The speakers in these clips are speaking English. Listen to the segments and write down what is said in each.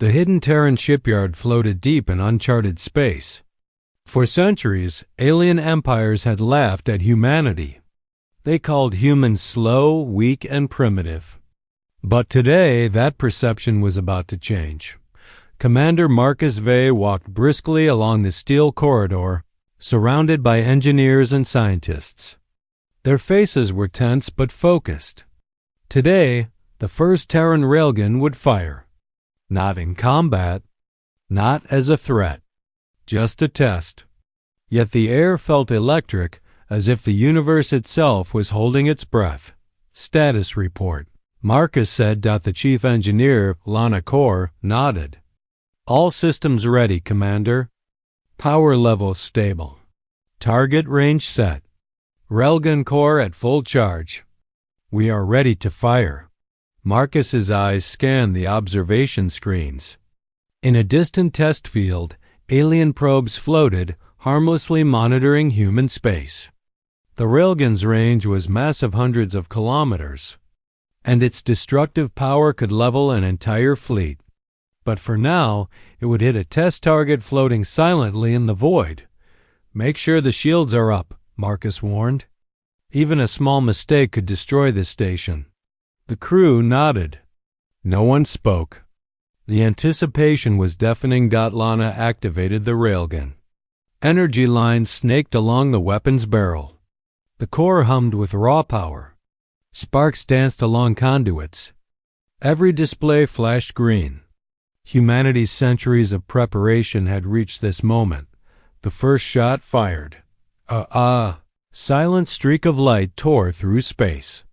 The hidden Terran shipyard floated deep in uncharted space. For centuries, alien empires had laughed at humanity. They called humans slow, weak, and primitive. But today, that perception was about to change. Commander Marcus Vey walked briskly along the steel corridor, surrounded by engineers and scientists. Their faces were tense but focused. Today, the first Terran Railgun would fire. Not in combat, not as a threat, just a test. Yet the air felt electric, as if the universe itself was holding its breath. Status report. Marcus said. The chief engineer, Lana Kor, nodded. All systems ready, Commander. Power level stable. Target range set. Railgun core at full charge. We are ready to fire. Marcus's eyes scanned the observation screens. In a distant test field, alien probes floated, harmlessly monitoring human space. The railgun's range was massive, hundreds of kilometers, and its destructive power could level an entire fleet. But for now, it would hit a test target floating silently in the void. Make sure the shields are up, Marcus warned. Even a small mistake could destroy this station. The crew nodded. No one spoke. The anticipation was deafening. Lana activated the railgun. Energy lines snaked along the weapon's barrel. The core hummed with raw power. Sparks danced along conduits. Every display flashed green. Humanity's centuries of preparation had reached this moment. The first shot fired. Silent streak of light tore through space.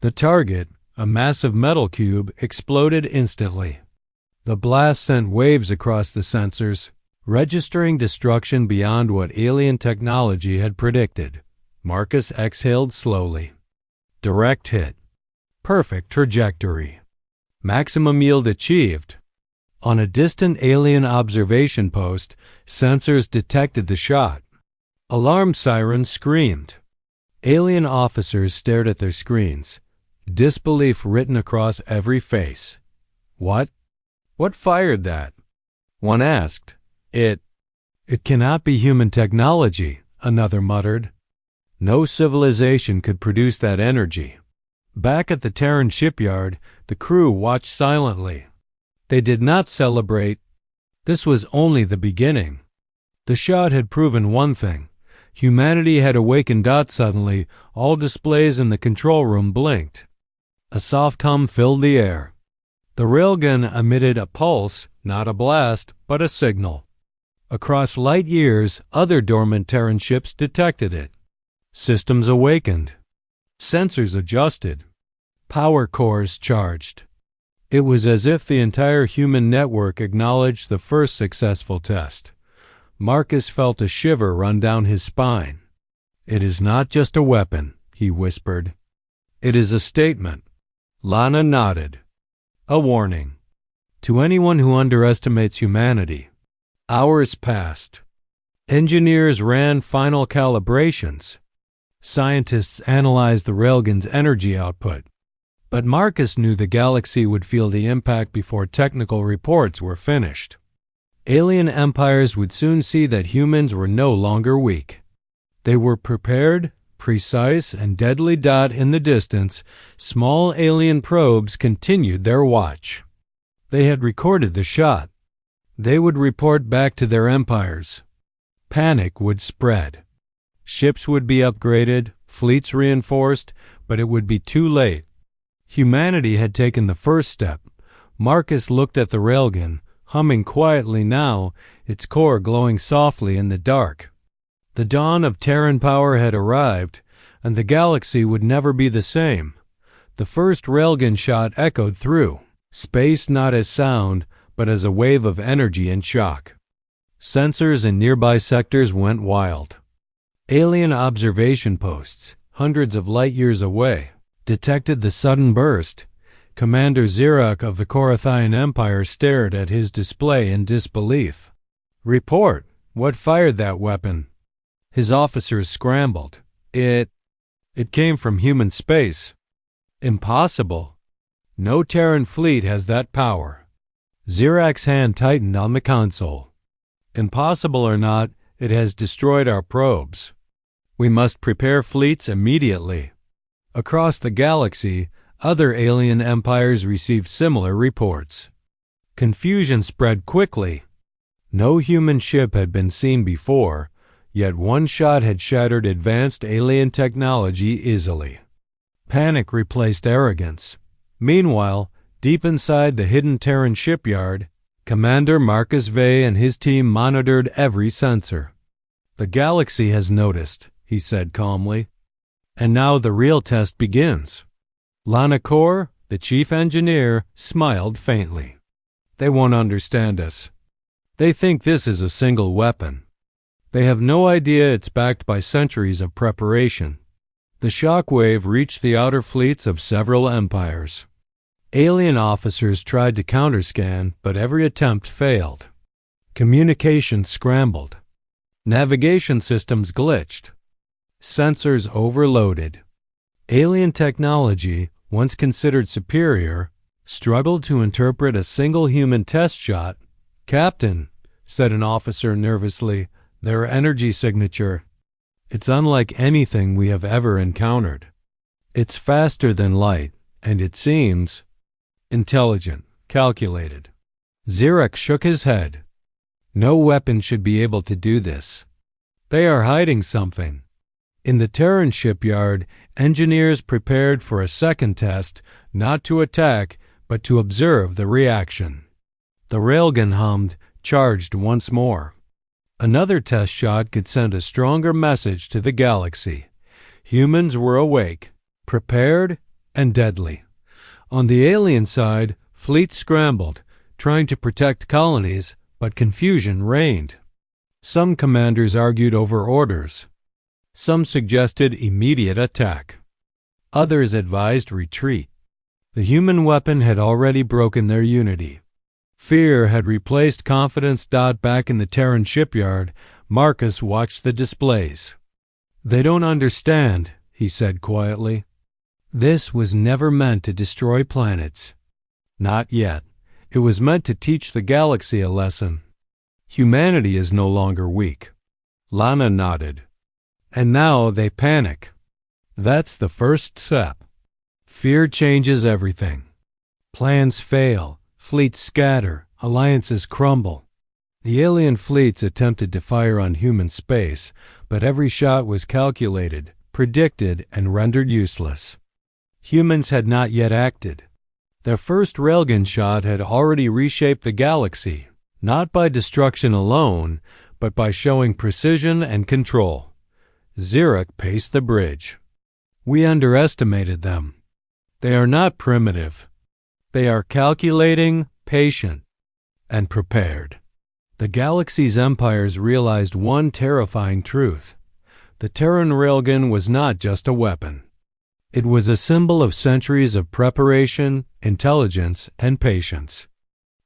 The target, a massive metal cube, exploded instantly. The blast sent waves across the sensors, registering destruction beyond what alien technology had predicted. Marcus exhaled slowly. Direct hit. Perfect trajectory. Maximum yield achieved. On a distant alien observation post, sensors detected the shot. Alarm sirens screamed. Alien officers stared at their screens, disbelief written across every face. What? What fired that? One asked. It cannot be human technology, another muttered. No civilization could produce that energy. Back at the Terran shipyard, the crew watched silently. They did not celebrate. This was only the beginning. The shot had proven one thing. Humanity had awakened. Suddenly, all displays in the control room blinked. A soft hum filled the air. The railgun emitted a pulse, not a blast, but a signal. Across light years, other dormant Terran ships detected it. Systems awakened. Sensors adjusted. Power cores charged. It was as if the entire human network acknowledged the first successful test. Marcus felt a shiver run down his spine. It is not just a weapon, he whispered. It is a statement. Lana nodded. A warning. To anyone who underestimates humanity. Hours passed. Engineers ran final calibrations. Scientists analyzed the railgun's energy output. But Marcus knew the galaxy would feel the impact before technical reports were finished. Alien empires would soon see that humans were no longer weak. They were prepared, precise, and deadly. In the distance, small alien probes continued their watch. They had recorded the shot. They would report back to their empires. Panic would spread. Ships would be upgraded, fleets reinforced, but it would be too late. Humanity had taken the first step. Marcus looked at the railgun, humming quietly now, its core glowing softly in the dark. The dawn of Terran power had arrived, and the galaxy would never be the same. The first railgun shot echoed through space, not as sound, but as a wave of energy and shock. Sensors in nearby sectors went wild. Alien observation posts, hundreds of light years away, detected the sudden burst. Commander Zirak of the Korathian Empire stared at his display in disbelief. Report, what fired that weapon? His officers scrambled. It came from human space. Impossible. No Terran fleet has that power. Zirak's hand tightened on the console. Impossible or not, it has destroyed our probes. We must prepare fleets immediately. Across the galaxy, other alien empires received similar reports. Confusion spread quickly. No human ship had been seen before, yet one shot had shattered advanced alien technology easily. Panic replaced arrogance. Meanwhile, deep inside the hidden Terran shipyard, Commander Marcus Vey and his team monitored every sensor. "The galaxy has noticed," he said calmly. "And now the real test begins." Lana Kor, the chief engineer, smiled faintly. "They won't understand us. They think this is a single weapon. They have no idea it's backed by centuries of preparation." The shockwave reached the outer fleets of several empires. Alien officers tried to counterscan, but every attempt failed. Communication scrambled. Navigation systems glitched. Sensors overloaded. Alien technology, once considered superior, struggled to interpret a single human test shot. "Captain," said an officer nervously, "their energy signature. It's unlike anything we have ever encountered. It's faster than light, and it seems intelligent, calculated." Zirak shook his head. "No weapon should be able to do this. They are hiding something." In the Terran shipyard, engineers prepared for a second test, not to attack, but to observe the reaction. The railgun hummed, charged once more. Another test shot could send a stronger message to the galaxy. Humans were awake, prepared, and deadly. On the alien side, fleets scrambled, trying to protect colonies, but confusion reigned. Some commanders argued over orders. Some suggested immediate attack. Others advised retreat. The human weapon had already broken their unity. Fear had replaced confidence. Back in the Terran shipyard, Marcus watched the displays. "They don't understand," he said quietly. "This was never meant to destroy planets. Not yet. It was meant to teach the galaxy a lesson. Humanity is no longer weak." Lana nodded. "And now they panic. That's the first step. Fear changes everything. Plans fail, fleets scatter, alliances crumble. The alien fleets attempted to fire on human space, but every shot was calculated, predicted, and rendered useless. Humans had not yet acted. Their first railgun shot had already reshaped the galaxy, not by destruction alone, but by showing precision and control. Zirak paced the bridge. "We underestimated them. They are not primitive. They are calculating, patient, and prepared." The galaxy's empires realized one terrifying truth. The Terran Railgun was not just a weapon. It was a symbol of centuries of preparation, intelligence, and patience.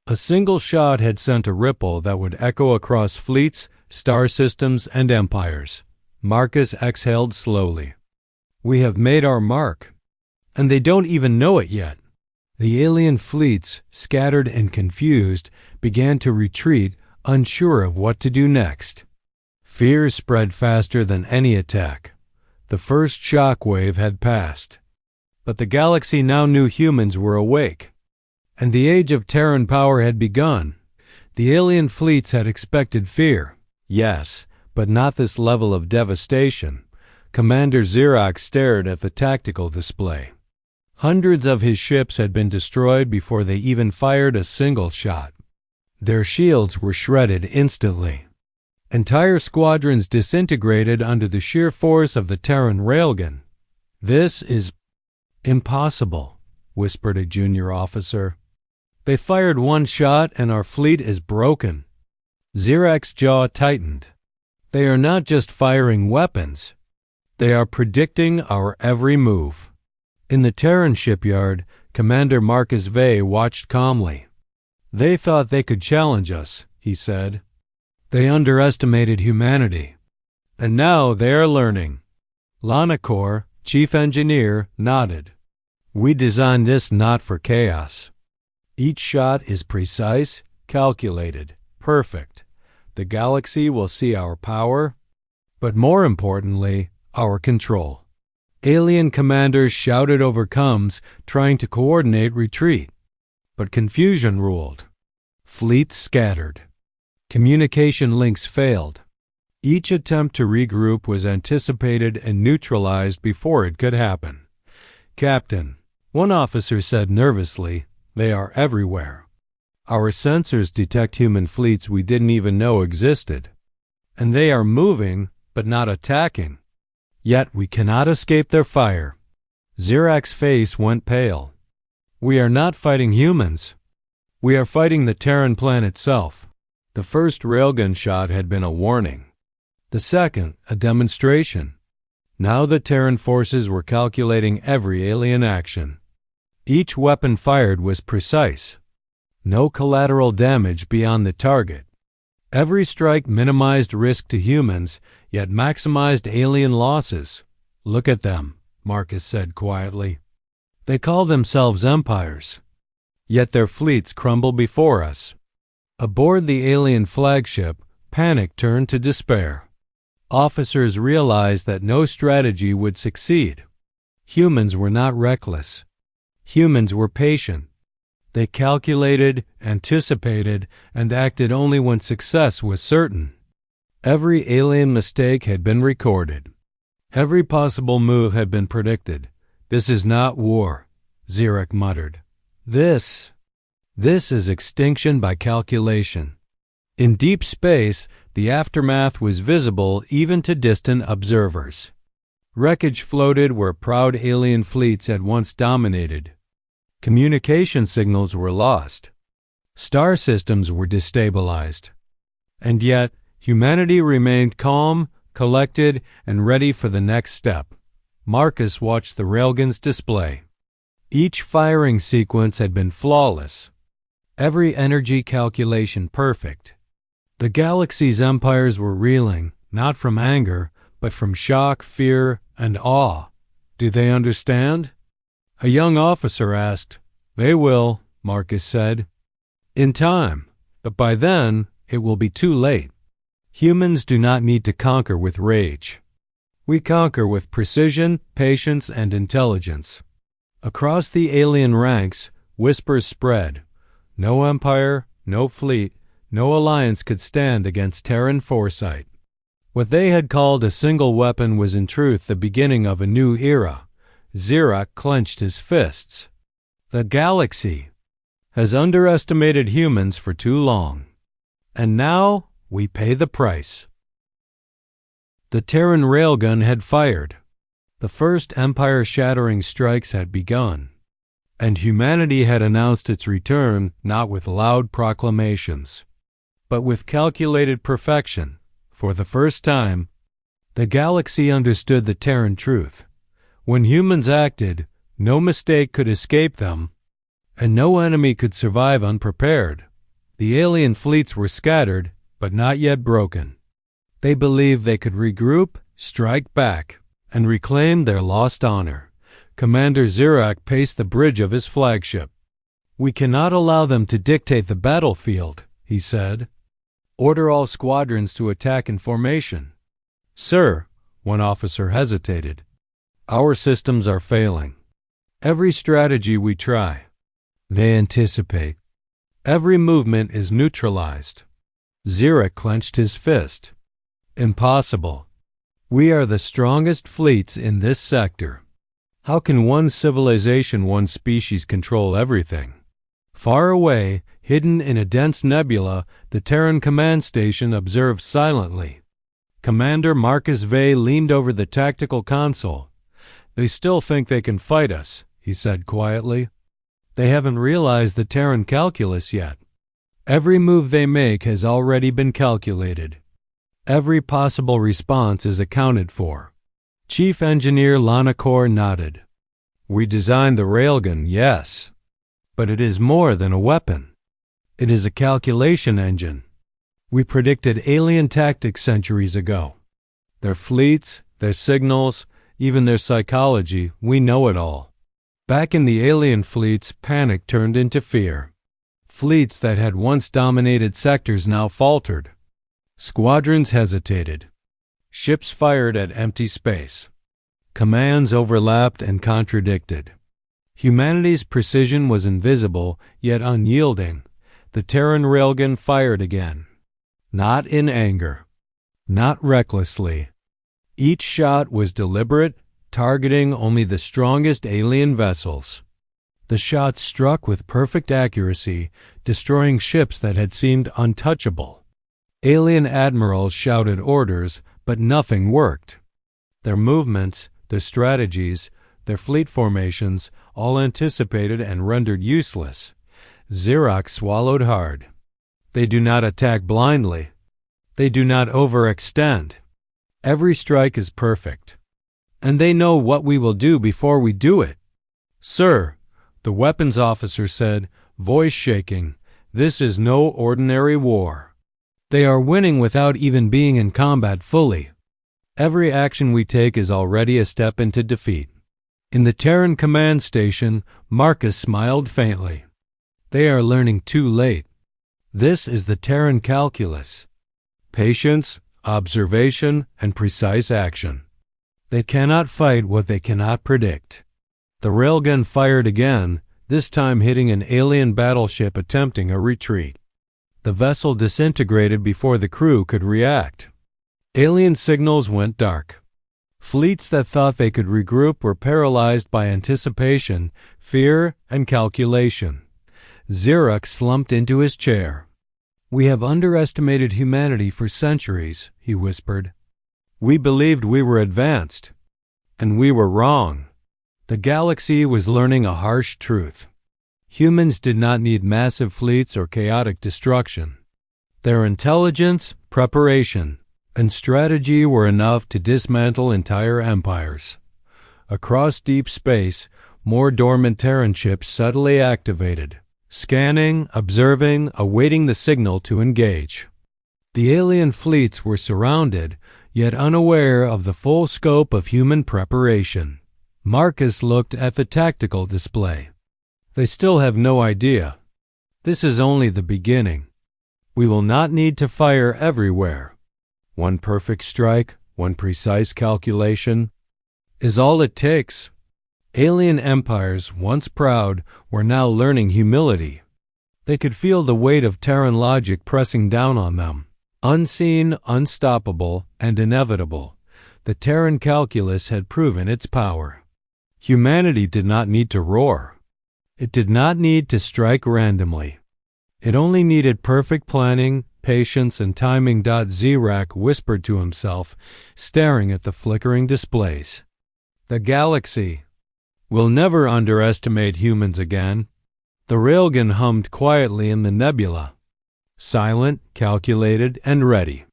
A single shot had sent a ripple that would echo across fleets, star systems, and empires. Marcus exhaled slowly. "We have made our mark. And they don't even know it yet." The alien fleets, scattered and confused, began to retreat, unsure of what to do next. Fear spread faster than any attack. The first shock wave had passed. But the galaxy now knew humans were awake. And the age of Terran power had begun. The alien fleets had expected fear. Yes, but not this level of devastation. Commander Zirak stared at the tactical display. Hundreds of his ships had been destroyed before they even fired a single shot. Their shields were shredded instantly. Entire squadrons disintegrated under the sheer force of the Terran Railgun. "This is impossible," whispered a junior officer. "They fired one shot and our fleet is broken." Zirak's jaw tightened. "They are not just firing weapons. They are predicting our every move." In the Terran shipyard, Commander Marcus Vey watched calmly. "They thought they could challenge us," he said. "They underestimated humanity. And now they are learning." Lana Kor, chief engineer, nodded. "We designed this not for chaos. Each shot is precise, calculated, perfect. The galaxy will see our power, but more importantly, our control. Alien commanders shouted over comms, trying to coordinate retreat. But confusion ruled. Fleets scattered. Communication links failed. Each attempt to regroup was anticipated and neutralized before it could happen. "Captain," one officer said nervously, "they are everywhere. Our sensors detect human fleets we didn't even know existed. And they are moving, but not attacking. Yet we cannot escape their fire." Zirak's face went pale. "We are not fighting humans. We are fighting the Terran plan itself." The first railgun shot had been a warning. The second, a demonstration. Now the Terran forces were calculating every alien action. Each weapon fired was precise. No collateral damage beyond the target. Every strike minimized risk to humans, yet maximized alien losses. "Look at them," Marcus said quietly. "They call themselves empires. Yet their fleets crumble before us." Aboard the alien flagship, panic turned to despair. Officers realized that no strategy would succeed. Humans were not reckless. Humans were patient. They calculated, anticipated, and acted only when success was certain. Every alien mistake had been recorded. Every possible move had been predicted. "This is not war," Zirak muttered. This is extinction by calculation." In deep space, the aftermath was visible even to distant observers. Wreckage floated where proud alien fleets had once dominated. Communication signals were lost. Star systems were destabilized. And yet, humanity remained calm, collected, and ready for the next step. Marcus watched the railguns display. Each firing sequence had been flawless. Every energy calculation perfect. The galaxy's empires were reeling, not from anger, but from shock, fear, and awe. "Do they understand?" A young officer asked. "They will," Marcus said. "In time, but by then it will be too late. Humans do not need to conquer with rage. We conquer with precision, patience, and intelligence." Across the alien ranks, whispers spread. No empire, no fleet, no alliance could stand against Terran foresight. What they had called a single weapon was in truth the beginning of a new era. Zirak clenched his fists. The galaxy has underestimated humans for too long. And now we pay the price. The Terran Railgun had fired. The first empire-shattering strikes had begun. And humanity had announced its return not with loud proclamations, but with calculated perfection. For the first time, the galaxy understood the Terran truth. When humans acted, no mistake could escape them, and no enemy could survive unprepared. The alien fleets were scattered, but not yet broken. They believed they could regroup, strike back, and reclaim their lost honor. Commander Zirak paced the bridge of his flagship. "We cannot allow them to dictate the battlefield," he said. "Order all squadrons to attack in formation." "Sir," one officer hesitated, "our systems are failing. Every strategy we try, they anticipate. Every movement is neutralized." Zirak clenched his fist. "Impossible. We are the strongest fleets in this sector. How can one civilization, one species control everything?" Far away, hidden in a dense nebula, the Terran command station observed silently. Commander Marcus Vey leaned over the tactical console. "They still think they can fight us," he said quietly. "They haven't realized the Terran calculus yet. Every move they make has already been calculated. Every possible response is accounted for." Chief Engineer Lanacor nodded. "We designed the railgun, yes, but it is more than a weapon. It is a calculation engine. We predicted alien tactics centuries ago. Their fleets, their signals, even their psychology, we know it all." Back in the alien fleets, panic turned into fear. Fleets that had once dominated sectors now faltered. Squadrons hesitated. Ships fired at empty space. Commands overlapped and contradicted. Humanity's precision was invisible, yet unyielding. The Terran Railgun fired again. Not in anger. Not recklessly. Each shot was deliberate, targeting only the strongest alien vessels. The shots struck with perfect accuracy, destroying ships that had seemed untouchable. Alien admirals shouted orders, but nothing worked. Their movements, their strategies, their fleet formations, all anticipated and rendered useless. Xerox swallowed hard. They do not attack blindly. They do not overextend. Every strike is perfect. And they know what we will do before we do it. Sir, the weapons officer said, voice shaking, this is no ordinary war. They are winning without even being in combat fully. Every action we take is already a step into defeat. In the Terran command station, Marcus smiled faintly. They are learning too late. This is the Terran calculus. Patience, observation, and precise action. They cannot fight what they cannot predict. The railgun fired again, this time hitting an alien battleship attempting a retreat. The vessel disintegrated before the crew could react. Alien signals went dark. Fleets that thought they could regroup were paralyzed by anticipation, fear, and calculation. Xerox slumped into his chair. We have underestimated humanity for centuries, he whispered. We believed we were advanced. And we were wrong. The galaxy was learning a harsh truth. Humans did not need massive fleets or chaotic destruction. Their intelligence, preparation, and strategy were enough to dismantle entire empires. Across deep space, more dormant Terran ships subtly activated, scanning, observing, awaiting the signal to engage. The alien fleets were surrounded, yet unaware of the full scope of human preparation. Marcus looked at the tactical display. They still have no idea. This is only the beginning. We will not need to fire everywhere. One perfect strike, one precise calculation, is all it takes. Alien empires, once proud, were now learning humility. They could feel the weight of Terran logic pressing down on them. Unseen, unstoppable, and inevitable, the Terran calculus had proven its power. Humanity did not need to roar. It did not need to strike randomly. It only needed perfect planning, patience, and timing. Xerox whispered to himself, staring at the flickering displays. The galaxy will never underestimate humans again. The railgun hummed quietly in the nebula. Silent, calculated, and ready.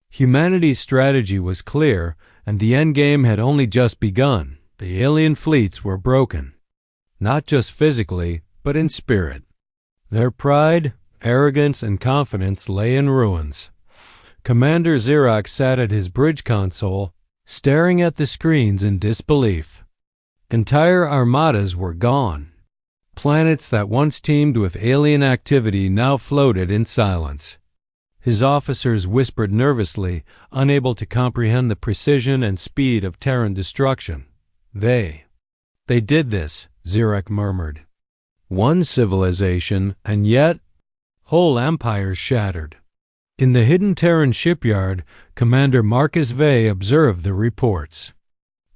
Humanity's strategy was clear, and the endgame had only just begun. The alien fleets were broken. Not just physically, but in spirit. Their pride, arrogance, and confidence lay in ruins. Commander Xerox sat at his bridge console, staring at the screens in disbelief. Entire armadas were gone. Planets that once teemed with alien activity now floated in silence. His officers whispered nervously, unable to comprehend the precision and speed of Terran destruction. They did this, Xerox murmured. One civilization, and yet whole empires shattered. In the hidden Terran shipyard, Commander Marcus Vey observed the reports.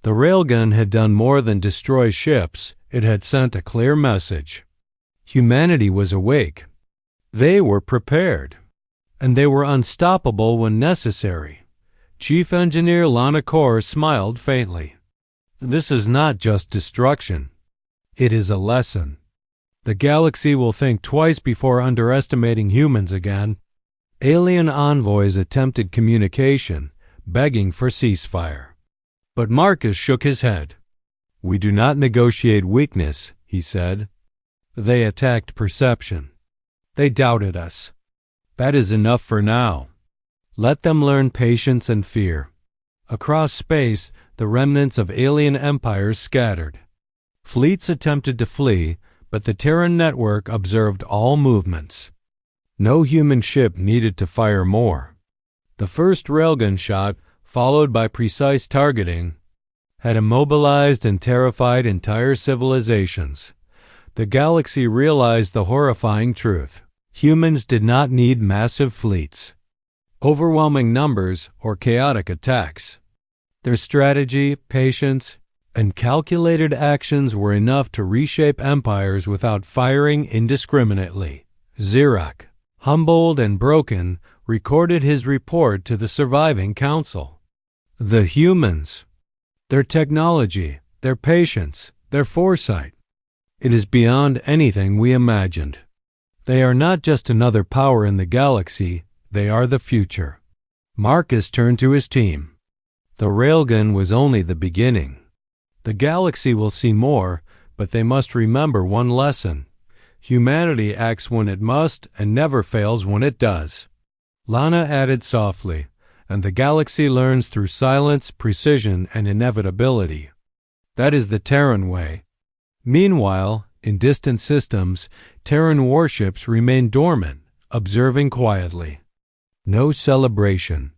The railgun had done more than destroy ships. It had sent a clear message. Humanity was awake. They were prepared. And they were unstoppable when necessary. Chief Engineer Lana Kor smiled faintly. This is not just destruction. It is a lesson. The galaxy will think twice before underestimating humans again. Alien envoys attempted communication, begging for ceasefire. But Marcus shook his head. We do not negotiate weakness, he said. They attacked perception. They doubted us. That is enough for now. Let them learn patience and fear. Across space, the remnants of alien empires scattered. Fleets attempted to flee, but the Terran network observed all movements. No human ship needed to fire more. The first railgun shot, followed by precise targeting, had immobilized and terrified entire civilizations. The galaxy realized the horrifying truth. Humans did not need massive fleets, overwhelming numbers, or chaotic attacks. Their strategy, patience, and calculated actions were enough to reshape empires without firing indiscriminately. Zirak, humbled and broken, recorded his report to the surviving council. The humans, their technology, their patience, their foresight. It is beyond anything we imagined. They are not just another power in the galaxy, they are the future. Marcus turned to his team. The railgun was only the beginning. The galaxy will see more, but they must remember one lesson. Humanity acts when it must and never fails when it does. Lana added softly, and the galaxy learns through silence, precision, and inevitability. That is the Terran way. Meanwhile, in distant systems, Terran warships remain dormant, observing quietly. No celebration.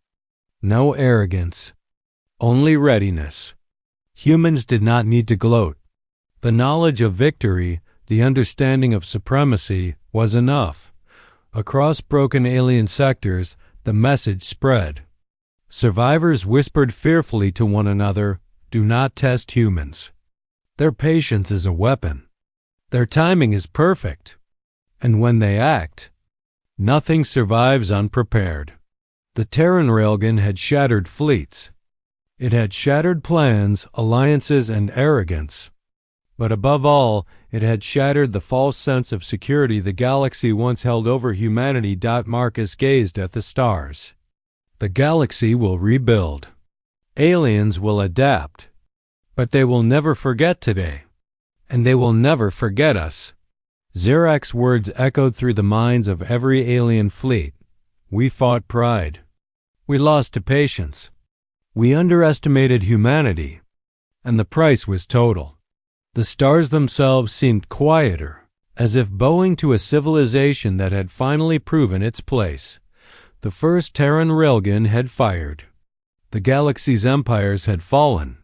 No arrogance. Only readiness. Humans did not need to gloat. The knowledge of victory, the understanding of supremacy, was enough. Across broken alien sectors, the message spread. Survivors whispered fearfully to one another, "Do not test humans. Their patience is a weapon. Their timing is perfect. And when they act, nothing survives unprepared." The Terran Railgun had shattered fleets. It had shattered plans, alliances, and arrogance. But above all, it had shattered the false sense of security the galaxy once held over humanity. Marcus gazed at the stars. The galaxy will rebuild. Aliens will adapt. But they will never forget today. And they will never forget us. Zirak's words echoed through the minds of every alien fleet. We fought pride. We lost to patience. We underestimated humanity. And the price was total. The stars themselves seemed quieter, as if bowing to a civilization that had finally proven its place. The first Terran Railgun had fired. The galaxy's empires had fallen,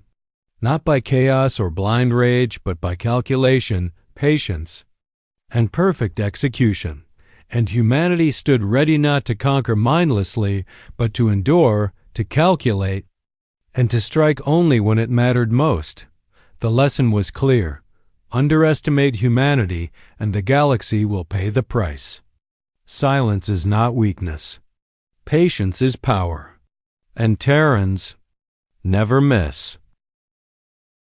not by chaos or blind rage, but by calculation, patience, and perfect execution. And humanity stood ready not to conquer mindlessly, but to endure, to calculate, and to strike only when it mattered most. The lesson was clear. Underestimate humanity, and the galaxy will pay the price. Silence is not weakness. Patience is power. And Terrans never miss.